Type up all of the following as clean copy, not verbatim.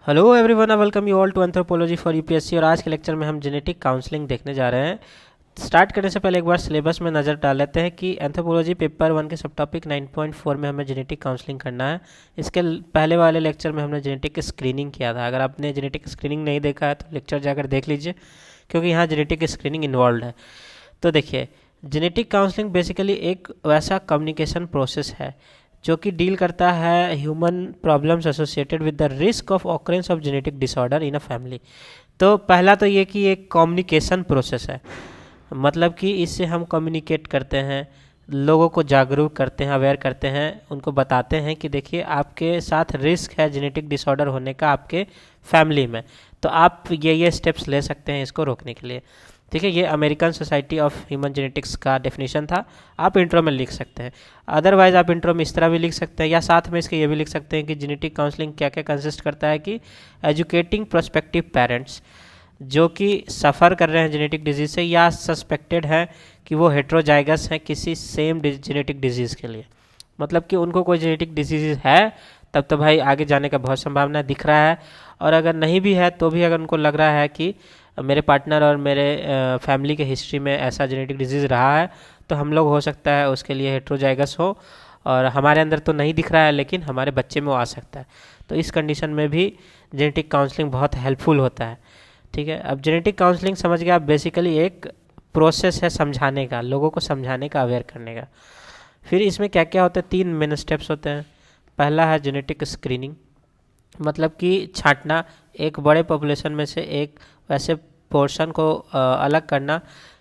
Hello everyone, welcome you all to anthropology for UPSC. और आज के लेक्चर में हम जेनेटिक काउंसलिंग देखने जा रहे हैं। स्टार्ट करने से पहले एक बार सिलेबस में नज़र डाल लेते हैं कि एंथ्रोपोलॉजी पेपर 1 के सब टॉपिक 9.4 में हमें जेनेटिक काउंसलिंग करना है। इसके पहले वाले लेक्चर में हमने जेनेटिक स्क्रीनिंग किया था। अगर आपने जेनेटिक स्क्रीनिंग नहीं देखा है तो लेक्चर जाकर देख लीजिए, क्योंकि यहाँ जेनेटिक स्क्रीनिंग इन्वॉल्व है। तो देखिए, जेनेटिक काउंसलिंग बेसिकली एक वैसा कम्युनिकेशन प्रोसेस है जो कि डील करता है human problems associated with the risk of occurrence of genetic disorder in a family. तो पहला तो ये कि एक कम्युनिकेशन प्रोसेस है, मतलब कि इससे हम कम्युनिकेट करते हैं, लोगों को जागरूक करते हैं, अवेयर करते हैं, उनको बताते हैं कि देखिए आपके साथ रिस्क है जेनेटिक डिसऑर्डर होने का आपके फैमिली में, तो आप ये स्टेप्स ले सकते हैं इसको रोकने के लिए। ठीक है, ये American society of human genetics का डेफिनेशन था। आप इंट्रो में लिख सकते हैं, अदरवाइज आप इंट्रो में इस तरह भी लिख सकते हैं, या साथ में इसके ये भी लिख सकते हैं कि जेनेटिक काउंसलिंग क्या क्या कंसिस्ट करता है कि एजुकेटिंग प्रोस्पेक्टिव पेरेंट्स जो कि सफ़र कर रहे हैं जेनेटिक डिजीज़ से, या सस्पेक्टेड है कि वो हेट्रोजाइगस हैं किसी सेम जेनेटिक डिजीज़ के लिए, मतलब कि उनको कोई जेनेटिक डिजीज़ है, तब तो भाई आगे जाने का बहुत संभावना दिख रहा है। और अगर नहीं भी है तो भी अगर उनको लग रहा है कि मेरे पार्टनर और मेरे फैमिली के हिस्ट्री में ऐसा जेनेटिक डिजीज़ रहा है, तो हम लोग हो सकता है उसके लिए हेट्रोजाइगस हो, और हमारे अंदर तो नहीं दिख रहा है लेकिन हमारे बच्चे में वो आ सकता है। तो इस कंडीशन में भी जेनेटिक काउंसलिंग बहुत हेल्पफुल होता है। ठीक है, अब जेनेटिक काउंसलिंग समझ गया, बेसिकली एक प्रोसेस है समझाने का, लोगों को समझाने का, अवेयर करने का। फिर इसमें क्या क्या होता है, 3 मेन स्टेप्स होते हैं। पहला है जेनेटिक स्क्रीनिंग, मतलब कि छांटना, एक बड़े पॉपुलेशन में से एक वैसे पोर्शन को अलग करना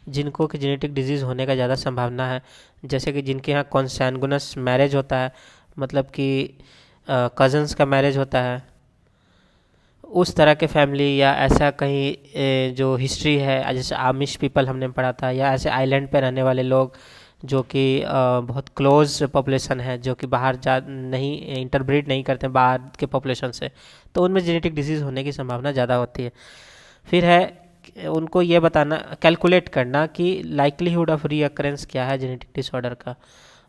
जिनको कि जेनेटिक डिजीज़ होने का ज़्यादा संभावना है, जैसे कि जिनके यहाँ कॉन्सैंगुनस मैरिज होता है, मतलब कि कज़न्स का मैरिज होता है, उस तरह के फैमिली, या ऐसा कहीं जो हिस्ट्री है, जैसे आमिश पीपल हमने पढ़ा था, या ऐसे आइलैंड पे रहने वाले लोग जो कि बहुत क्लोज पॉपुलेशन है, जो कि बाहर जा नहीं इंटरब्रीड नहीं करते बाहर के पॉपुलेशन से, तो उनमें जेनेटिक डिजीज़ होने की संभावना ज़्यादा होती है। फिर है उनको ये बताना, कैलकुलेट करना कि लाइकलीहुड ऑफ रीअकरेंस क्या है जेनेटिक डिसऑर्डर का,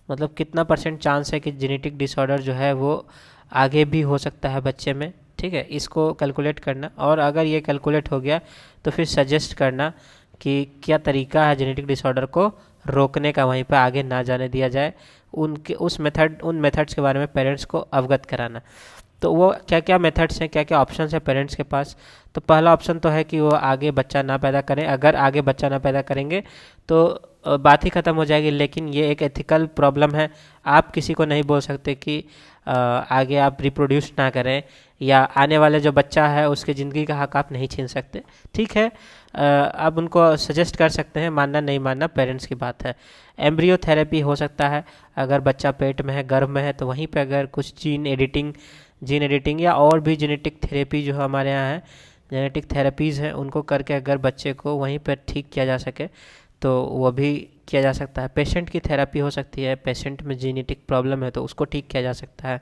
मतलब कितना % चांस है कि जेनेटिक डिसऑर्डर जो है वो आगे भी हो सकता है बच्चे में। ठीक है, इसको कैलकुलेट करना, और अगर ये कैलकुलेट हो गया तो फिर सजेस्ट करना कि क्या तरीका है जेनेटिक डिसऑर्डर को रोकने का, वहीं पर आगे ना जाने दिया जाए, उन मेथड्स के बारे में पेरेंट्स को अवगत कराना। तो वो क्या क्या मेथड्स हैं, क्या क्या ऑप्शंस हैं पेरेंट्स के पास। तो पहला ऑप्शन तो है कि वो आगे बच्चा ना पैदा करें। अगर आगे बच्चा ना पैदा करेंगे तो बात ही ख़त्म हो जाएगी, लेकिन ये एक एथिकल प्रॉब्लम है। आप किसी को नहीं बोल सकते कि आगे आप रिप्रोड्यूस ना करें, या आने वाले जो बच्चा है उसके ज़िंदगी का हक आप नहीं छीन सकते। ठीक है, आप उनको सजेस्ट कर सकते हैं, मानना नहीं मानना पेरेंट्स की बात है। एम्ब्रियो थेरेपी हो सकता है, अगर बच्चा पेट में है, गर्भ में है, तो वहीं पे अगर कुछ जीन एडिटिंग या और भी जेनेटिक थेरेपी जो हमारे यहाँ है, जेनेटिक थेरेपीज़ हैं, उनको करके अगर बच्चे को वहीं पर ठीक किया जा सके तो वो भी किया जा सकता है। पेशेंट की थेरेपी हो सकती है, पेशेंट में जेनेटिक प्रॉब्लम है तो उसको ठीक किया जा सकता है।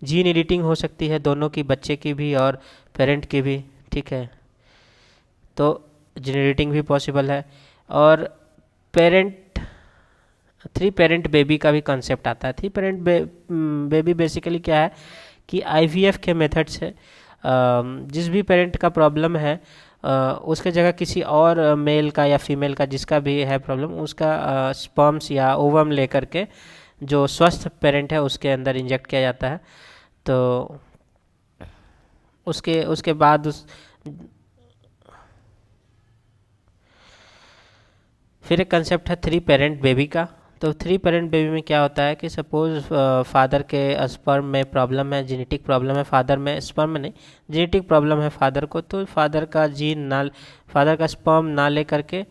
जीन एडिटिंग हो सकती है, दोनों की, बच्चे की भी और पेरेंट की भी। ठीक है, तो जीन एडिटिंग भी पॉसिबल है। और पेरेंट 3 पेरेंट बेबी का भी कॉन्सेप्ट आता है। 3 पेरेंट बेबी बेसिकली क्या है कि आईवीएफ के मेथड से जिस भी पेरेंट का प्रॉब्लम है उसके जगह किसी और मेल का या फीमेल का, जिसका भी है प्रॉब्लम, उसका स्पर्म्स या ओवम लेकर के जो स्वस्थ पेरेंट है उसके अंदर इंजेक्ट किया जाता है। तो उसके उसके बाद फिर एक कंसेप्ट है 3 पेरेंट बेबी का। तो 3 पेरेंट बेबी में क्या होता है कि सपोज फादर के स्पर्म में प्रॉब्लम है, जेनेटिक प्रॉब्लम है फादर में, स्पर्म में नहीं, जेनेटिक प्रॉब्लम है फादर को, तो फादर का फादर का स्पर्म ना ले करके।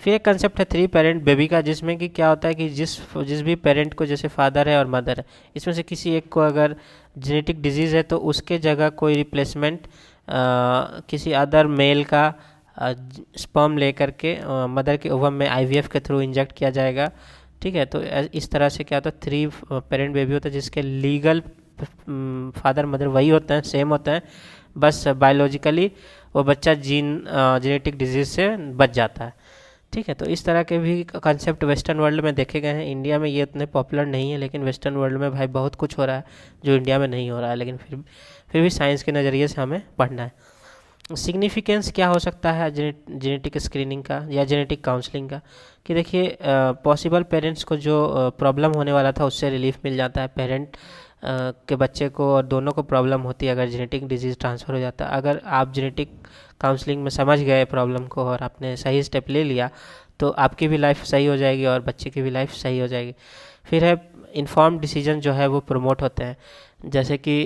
फिर एक कंसेप्ट है 3 पेरेंट बेबी का, जिसमें कि क्या होता है कि जिस भी पेरेंट को, जैसे फादर है और मदर है, इसमें से किसी एक को अगर जेनेटिक डिजीज़ है तो उसके जगह कोई रिप्लेसमेंट किसी अदर मेल का स्पर्म लेकर के मदर के ओवम में आईवीएफ के थ्रू इंजेक्ट किया जाएगा। ठीक है, तो इस तरह से क्या होता है, 3 पेरेंट बेबी होता है जिसके लीगल फादर मदर वही होते हैं, सेम होते हैं, बस बायोलॉजिकली वो बच्चा जेनेटिक डिजीज़ से बच जाता है। ठीक है, तो इस तरह के भी कंसेप्ट वेस्टर्न वर्ल्ड में देखे गए हैं। इंडिया में ये उतने पॉपुलर नहीं है, लेकिन वेस्टर्न वर्ल्ड में भाई बहुत कुछ हो रहा है जो इंडिया में नहीं हो रहा है, लेकिन फिर भी साइंस के नज़रिए से हमें पढ़ना है। सिग्निफिकेंस क्या हो सकता है जेनेटिक स्क्रीनिंग का या जेनेटिक काउंसलिंग का, कि देखिए पॉसिबल पेरेंट्स को जो प्रॉब्लम होने वाला था उससे रिलीफ मिल जाता है। पेरेंट के बच्चे को और दोनों को प्रॉब्लम होती है अगर जेनेटिक डिजीज़ ट्रांसफ़र हो जाता है। अगर आप जेनेटिक काउंसलिंग में समझ गए प्रॉब्लम को और आपने सही स्टेप ले लिया तो आपकी भी लाइफ सही हो जाएगी और बच्चे की भी लाइफ सही हो जाएगी। फिर है इन्फॉर्म्ड डिसीजन जो है वो प्रमोट होते हैं। जैसे कि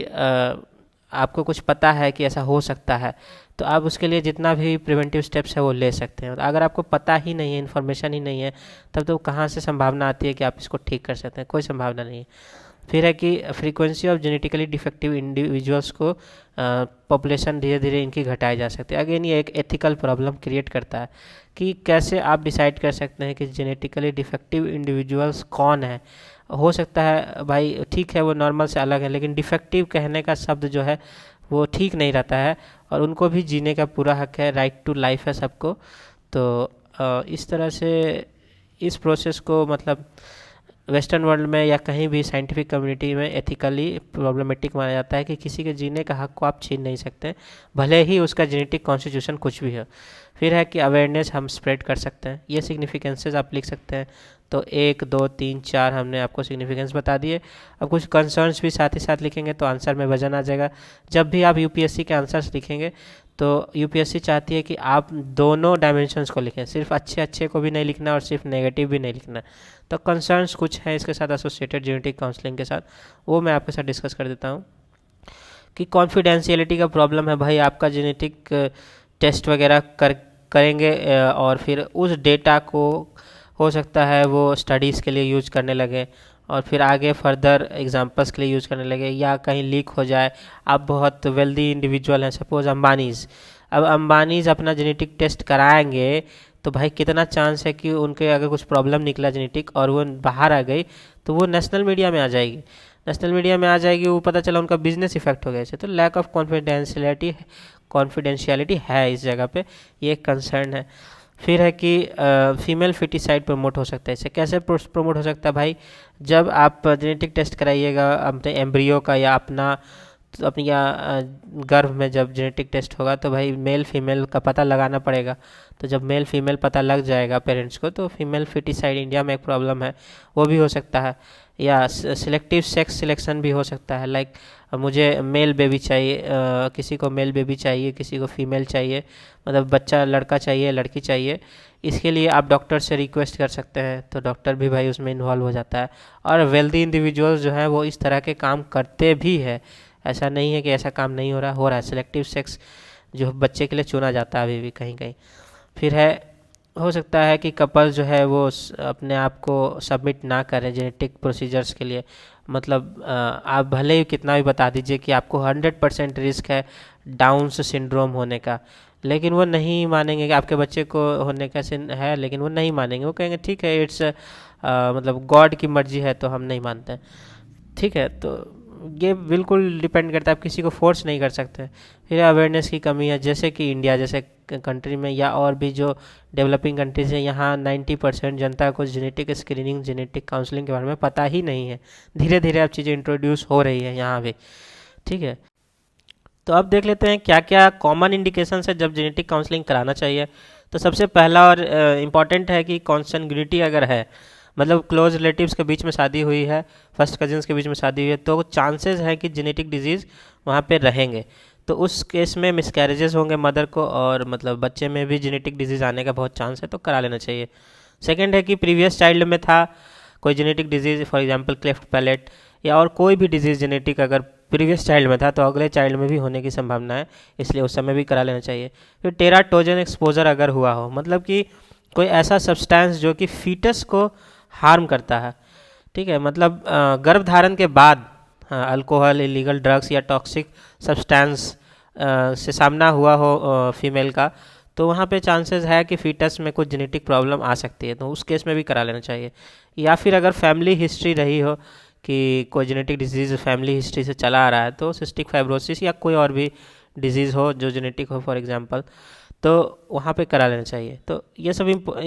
आपको कुछ पता है कि ऐसा हो सकता है तो आप उसके लिए जितना भी प्रिवेंटिव स्टेप्स है वो ले सकते हैं। अगर आपको पता ही नहीं है, इन्फॉर्मेशन ही नहीं है, तब तो कहाँ से संभावना आती है कि आप इसको ठीक कर सकते हैं? कोई संभावना नहीं है। फिर है कि frequency of genetically defective individuals को पॉपुलेशन धीरे धीरे इनकी घटाई जा सकती है। अगेन ये एक एथिकल प्रॉब्लम क्रिएट करता है कि कैसे आप डिसाइड कर सकते हैं कि जेनेटिकली डिफेक्टिव इंडिविजुअल्स कौन है। हो सकता है भाई ठीक है वो नॉर्मल से अलग है, लेकिन डिफेक्टिव कहने का शब्द जो है वो ठीक नहीं रहता है और उनको भी जीने का पूरा हक है, राइट टू लाइफ है सबको। तो इस तरह से इस प्रोसेस को मतलब वेस्टर्न वर्ल्ड में या कहीं भी साइंटिफिक कम्युनिटी में एथिकली प्रॉब्लमेटिक माना जाता है कि किसी के जीने का हक को आप छीन नहीं सकते, भले ही उसका जेनेटिक कॉन्स्टिट्यूशन कुछ भी हो। फिर है कि अवेयरनेस हम स्प्रेड कर सकते हैं। ये सिग्निफिकेंसेस आप लिख सकते हैं। तो 1 2 3 4 हमने आपको सिग्निफिकेंस बता दिए। अब कुछ कंसर्न्स भी साथ ही साथ लिखेंगे तो आंसर में वजन आ जाएगा। जब भी आप यूपीएससी के आंसर्स लिखेंगे तो यूपीएससी चाहती है कि आप दोनों डायमेंशंस को लिखें, सिर्फ अच्छे अच्छे को भी नहीं लिखना और सिर्फ नेगेटिव भी नहीं लिखना। तो कंसर्न्स कुछ हैं इसके साथ एसोसिएटेड जेनेटिक काउंसलिंग के साथ, वो मैं आपके साथ डिस्कस कर देता हूँ। कि कॉन्फिडेंशियलिटी का प्रॉब्लम है भाई, आपका जेनेटिक टेस्ट वगैरह करेंगे और फिर उस डेटा को हो सकता है वो स्टडीज़ के लिए यूज करने लगे और फिर आगे फर्दर एग्जांपल्स के लिए यूज़ करने लगे, या कहीं लीक हो जाए। आप बहुत वेल्दी इंडिविजुअल हैं, सपोज अंबानीज़, अब अंबानीज़ अपना जेनेटिक टेस्ट कराएंगे तो भाई कितना चांस है कि उनके अगर कुछ प्रॉब्लम निकला जेनेटिक और वो बाहर आ गई तो वो नेशनल मीडिया में आ जाएगी। नेशनल मीडिया में आ जाएगी, वो पता चला उनका बिजनेस इफेक्ट हो गया इससे। तो लैक ऑफ कॉन्फिडेंशियलिटी है इस जगह पे, ये एक कंसर्न है। फिर है कि फीमेल फिटिसाइड प्रमोट हो सकता है। इससे कैसे प्रमोट हो सकता है भाई? जब आप जेनेटिक टेस्ट कराइएगा अपने एम्ब्रियो का या अपनी या गर्भ में जब जेनेटिक टेस्ट होगा तो भाई मेल फीमेल का पता लगाना पड़ेगा। तो जब मेल फीमेल पता लग जाएगा पेरेंट्स को तो फीमेल फिटिसाइड इंडिया में एक प्रॉब्लम है वो भी हो सकता है। या सिलेक्टिव सेक्स सिलेक्शन भी हो सकता है, लाइक मुझे मेल बेबी चाहिए, किसी को मेल बेबी चाहिए, किसी को फीमेल चाहिए, मतलब बच्चा लड़का चाहिए लड़की चाहिए। इसके लिए आप डॉक्टर से रिक्वेस्ट कर सकते हैं, तो डॉक्टर भी भाई उसमें इन्वॉल्व हो जाता है। और वेल्दी इंडिविजुअल्स जो हैं वो इस तरह के काम करते भी है, ऐसा नहीं है कि ऐसा काम नहीं हो रहा है। सिलेक्टिव सेक्स जो बच्चे के लिए चुना जाता है अभी भी कहीं कहीं। फिर है हो सकता है कि कपल जो है वो अपने आप को सबमिट ना करें जेनेटिक प्रोसीजर्स के लिए। मतलब आप भले ही कितना भी बता दीजिए कि आपको 100% रिस्क है डाउन्स सिंड्रोम होने का, लेकिन वो नहीं मानेंगे कि आपके बच्चे को होने का है, लेकिन वो नहीं मानेंगे। वो कहेंगे ठीक है इट्स मतलब गॉड की मर्जी है तो हम नहीं मानते हैं। ठीक है, तो ये बिल्कुल डिपेंड करता है, आप किसी को फोर्स नहीं कर सकते। फिर अवेयरनेस की कमी है, जैसे कि इंडिया जैसे कंट्री में या और भी जो डेवलपिंग कंट्रीज हैं, यहाँ 90% जनता को जेनेटिक स्क्रीनिंग जेनेटिक काउंसलिंग के बारे में पता ही नहीं है। धीरे धीरे अब चीज़ें इंट्रोड्यूस हो रही है यहाँ भी। ठीक है, तो अब देख लेते हैं क्या क्या कॉमन इंडिकेशन है जब जेनेटिक काउंसलिंग कराना चाहिए। तो सबसे पहला और इम्पॉर्टेंट है कि कॉन्संग्यूनिटी अगर है, मतलब क्लोज रिलेटिव्स के बीच में शादी हुई है, फर्स्ट कजिन्स के बीच में शादी हुई है, तो चांसेस है कि जेनेटिक डिजीज़ वहाँ पे रहेंगे। तो उस केस में मिसकैरेजेस होंगे मदर को और मतलब बच्चे में भी जेनेटिक डिजीज़ आने का बहुत चांस है, तो करा लेना चाहिए। सेकेंड है कि प्रीवियस चाइल्ड में था कोई genetic disease, for example cleft palate या और कोई भी डिजीज़ जेनेटिक अगर प्रीवियस चाइल्ड में था तो अगले चाइल्ड में भी होने की संभावना है, इसलिए उस समय भी करा लेना चाहिए। फिर टेराटोजन एक्सपोजर अगर हुआ हो, मतलब कि कोई ऐसा सब्सटेंस जो कि फीटस को हार्म करता है। ठीक है, मतलब गर्भधारण के बाद अल्कोहल, इलीगल ड्रग्स या टॉक्सिक सब्सटेंस से सामना हुआ हो फीमेल का, तो वहाँ पे चांसेस है कि फीटस में कुछ जेनेटिक प्रॉब्लम आ सकती है, तो उस केस में भी करा लेना चाहिए। या फिर अगर फैमिली हिस्ट्री रही हो कि कोई जेनेटिक डिजीज़ फैमिली हिस्ट्री से चला आ रहा है, तो सिस्टिक फाइब्रोसिस या कोई और भी डिजीज़ हो जो जेनेटिक हो फॉर एग्जांपल, तो वहाँ पे करा लेना चाहिए। तो ये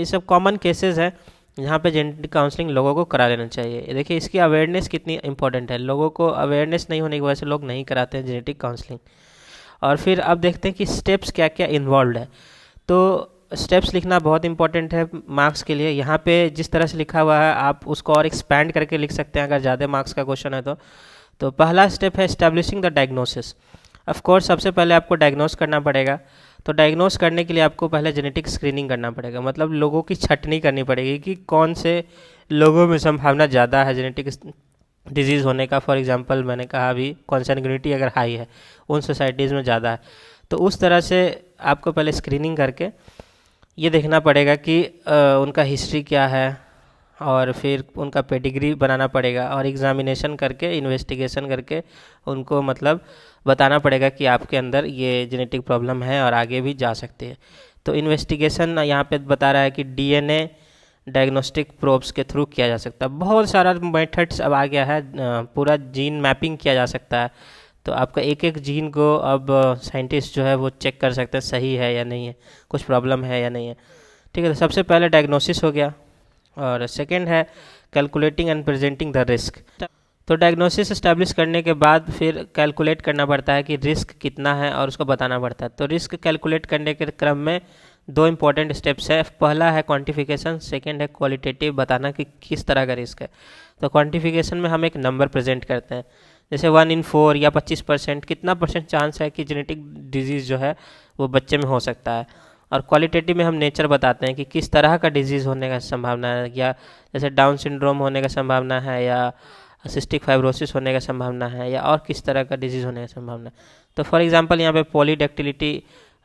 सब कॉमन केसेस हैं जहाँ पे जेनेटिक काउंसलिंग लोगों को करा लेना चाहिए। देखिए इसकी अवेयरनेस कितनी इंपॉर्टेंट है, लोगों को अवेयरनेस नहीं होने की वजह से लोग नहीं कराते हैं जेनेटिक काउंसलिंग। और फिर अब देखते हैं कि स्टेप्स क्या क्या इन्वॉल्व है। तो स्टेप्स लिखना बहुत इंपॉर्टेंट है मार्क्स के लिए। यहाँ पे जिस तरह से लिखा हुआ है आप उसको और एक्सपैंड करके लिख सकते हैं अगर ज़्यादा मार्क्स का क्वेश्चन है तो पहला स्टेप है establishing the diagnosis. Of course सबसे पहले आपको डायग्नोस करना पड़ेगा। तो डायग्नोस करने के लिए आपको पहले जेनेटिक स्क्रीनिंग करना पड़ेगा, मतलब लोगों की छटनी करनी पड़ेगी कि कौन से लोगों में संभावना ज़्यादा है जेनेटिक डिजीज़ होने का। फॉर एग्जांपल मैंने कहा अभी कॉन्सैंग्यूनिटी अगर हाई है उन सोसाइटीज़ में ज़्यादा है, तो उस तरह से आपको पहले स्क्रीनिंग करके ये देखना पड़ेगा कि उनका हिस्ट्री क्या है और फिर उनका पेडिग्री बनाना पड़ेगा और एग्जामिनेशन करके इन्वेस्टिगेशन करके उनको मतलब बताना पड़ेगा कि आपके अंदर ये जेनेटिक प्रॉब्लम है और आगे भी जा सकते हैं। तो इन्वेस्टिगेशन यहाँ पे बता रहा है कि डीएनए डायग्नोस्टिक प्रोब्स के थ्रू किया जा सकता है। बहुत सारा मेथड्स अब आ गया है, पूरा जीन मैपिंग किया जा सकता है। तो आपका एक एक जीन को अब साइंटिस्ट जो है वो चेक कर सकते हैं सही है या नहीं है, कुछ प्रॉब्लम है या नहीं है। ठीक है, तो सबसे पहले डायग्नोसिस हो गया और सेकेंड है calculating and presenting the risk. तो डायग्नोसिस इस्टेब्लिश करने के बाद फिर कैलकुलेट करना पड़ता है कि रिस्क कितना है और उसको बताना पड़ता है। तो रिस्क कैलकुलेट करने के क्रम में दो इंपॉर्टेंट स्टेप्स है। पहला है क्वांटिफिकेशन, सेकंड है क्वालिटेटिव, बताना कि किस तरह का रिस्क है। तो क्वांटिफिकेशन में हम एक नंबर प्रेजेंट करते हैं, जैसे 1 in 4 या 25%, कितना परसेंट चांस है कि जेनेटिक डिजीज़ जो है वो बच्चे में हो सकता है। और क्वालिटेटिव में हम नेचर बताते हैं कि किस तरह का डिजीज़ होने का संभावना है, या जैसे डाउन सिंड्रोम होने का संभावना है या सिस्टिक फाइब्रोसिस होने का संभावना है या और किस तरह का डिजीज़ होने का संभावना है। तो फॉर एग्जांपल यहाँ पे पॉलीडेक्टिलिटी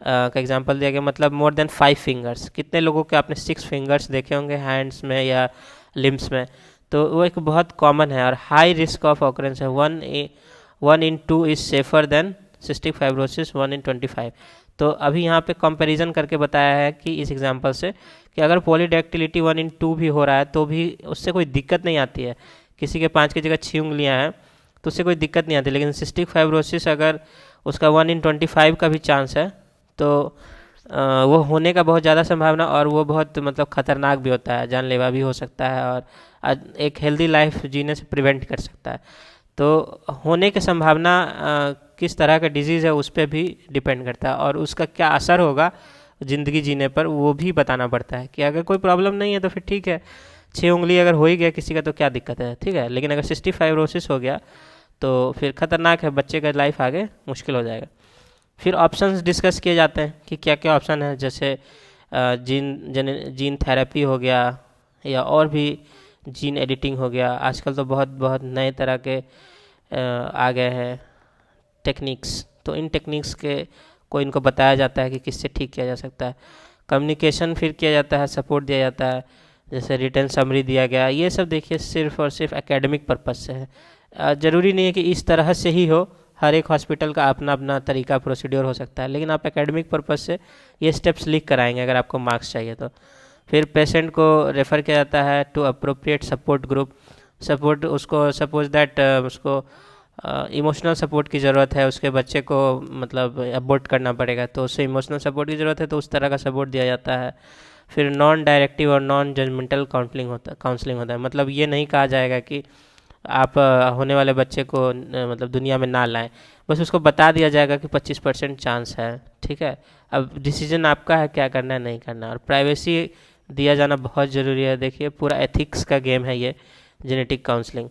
का एग्जांपल दिया गया, मतलब मोर देन 5 फिंगर्स। कितने लोगों के आपने 6 फिंगर्स देखे होंगे हैंड्स में या लिम्स में, तो वो एक बहुत कॉमन है। और हाई रिस्क ऑफ ऑकरेंस है, 1 in 2 is safer than cystic fibrosis 1 in 25। तो अभी यहाँ पे कंपैरिजन करके बताया है कि इस एग्जांपल से कि अगर पॉलीडेक्टिलिटी 1 in 2 भी हो रहा है तो भी उससे कोई दिक्कत नहीं आती है। किसी के 5 की जगह 6 उंगलियाँ हैं तो उससे कोई दिक्कत नहीं आती, लेकिन सिस्टिक फाइब्रोसिस अगर उसका 1 in 25 का भी चांस है तो वो होने का बहुत ज़्यादा संभावना, और वो बहुत मतलब ख़तरनाक भी होता है, जानलेवा भी हो सकता है और एक हेल्दी लाइफ जीने से प्रिवेंट कर सकता है। तो होने की संभावना किस तरह का डिजीज़ है उस पर भी डिपेंड करता है और उसका क्या असर होगा ज़िंदगी जीने पर वो भी बताना पड़ता है। कि अगर कोई प्रॉब्लम नहीं है तो फिर ठीक है, 6 उंगली अगर हो ही गया किसी का तो क्या दिक्कत है, ठीक है। लेकिन अगर सिस्टिक फाइब्रोसिस हो गया तो फिर ख़तरनाक है, बच्चे का लाइफ आगे मुश्किल हो जाएगा। फिर ऑप्शंस डिस्कस किए जाते हैं कि क्या क्या ऑप्शन है, जैसे जीन थेरेपी हो गया या और भी जीन एडिटिंग हो गया। आजकल तो बहुत बहुत नए तरह के आ गए हैं टेक्निक्स, तो इन टेक्निक्स के को इनको बताया जाता है कि किससे ठीक किया जा सकता है। कम्युनिकेशन फिर किया जाता है, सपोर्ट दिया जाता है, जैसे रिटर्न समरी दिया गया। ये सब देखिए सिर्फ और सिर्फ एकेडमिक पर्पज़ से है, ज़रूरी नहीं है कि इस तरह से ही हो। हर एक हॉस्पिटल का अपना अपना तरीका प्रोसीड्योर हो सकता है, लेकिन आप एकेडमिक पर्पज़ से ये स्टेप्स लिख कर आएंगे अगर आपको मार्क्स चाहिए तो। फिर पेशेंट को रेफ़र किया जाता है to appropriate support group. Support उसको सपोज दैट उसको इमोशनल सपोर्ट की ज़रूरत है, उसके बच्चे को मतलब अबॉर्ट करना पड़ेगा तो उससे इमोशनल सपोर्ट की ज़रूरत है, तो उस तरह का सपोर्ट दिया जाता है। फिर नॉन डायरेक्टिव और नॉन जजमेंटल काउंसलिंग होता है, मतलब ये नहीं कहा जाएगा कि आप होने वाले बच्चे को मतलब दुनिया में ना लाएं, बस उसको बता दिया जाएगा कि 25% चांस है, ठीक है। अब डिसीजन आपका है क्या करना है नहीं करना, और प्राइवेसी दिया जाना बहुत ज़रूरी है। देखिए पूरा एथिक्स का गेम है ये जेनेटिक काउंसलिंग,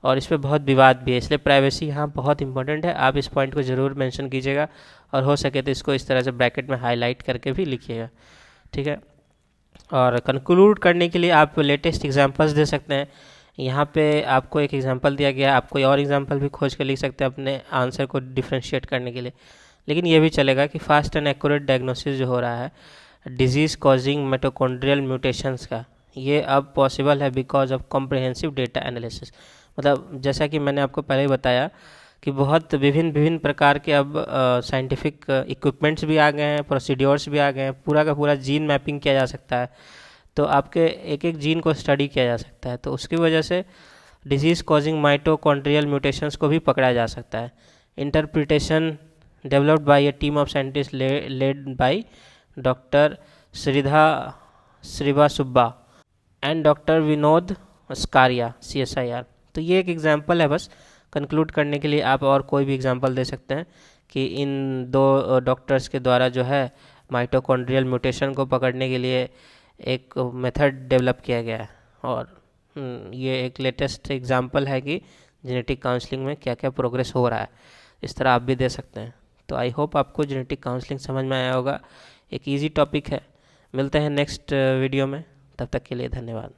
और इस पर बहुत विवाद भी है, इसलिए प्राइवेसी यहाँ बहुत इंपॉर्टेंट है। आप इस पॉइंट को ज़रूर मेंशन कीजिएगा और हो सके तो इसको इस तरह से ब्रैकेट में हाईलाइट करके भी लिखिएगा, ठीक है। और कंक्लूड करने के लिए आप लेटेस्ट एग्जांपल्स दे सकते हैं। यहाँ पे आपको एक एग्जांपल दिया गया, आप कोई और एग्जांपल भी खोज कर लिख सकते हैं अपने आंसर को डिफ्रेंशिएट करने के लिए। लेकिन ये भी चलेगा कि फास्ट एंड एक्यूरेट डायग्नोसिस जो हो रहा है डिजीज़ कॉजिंग मिटोकॉन्ड्रियल म्यूटेशंस का, ये अब पॉसिबल है because of comprehensive data analysis. मतलब जैसा कि मैंने आपको पहले ही बताया कि बहुत विभिन्न प्रकार के अब साइंटिफिक इक्विपमेंट्स भी आ गए हैं, प्रोसीड्योर्स भी आ गए हैं, पूरा का पूरा जीन मैपिंग किया जा सकता है। तो आपके एक एक जीन को स्टडी किया जा सकता है, तो उसकी वजह से डिजीज़ कॉजिंग माइटोकॉन्ड्रियल म्यूटेशंस को भी पकड़ा जा सकता है। Interpretation developed by a team of scientist led by doctor Shridha Srivasubba and doctor Vinod Scaria CSIR। तो ये एक एग्जांपल है, बस कंक्लूड करने के लिए आप और कोई भी एग्जांपल दे सकते हैं कि इन दो डॉक्टर्स के द्वारा जो है माइटोकॉन्ड्रियल म्यूटेशन को पकड़ने के लिए एक मेथड डेवलप किया गया है। और ये एक लेटेस्ट एग्जांपल है कि जेनेटिक काउंसलिंग में क्या क्या प्रोग्रेस हो रहा है। इस तरह आप भी दे सकते हैं। तो आई होप आपको जेनेटिक काउंसलिंग समझ में आया होगा। एक इजी टॉपिक है। मिलते हैं नेक्स्ट वीडियो में, तब तक के लिए धन्यवाद।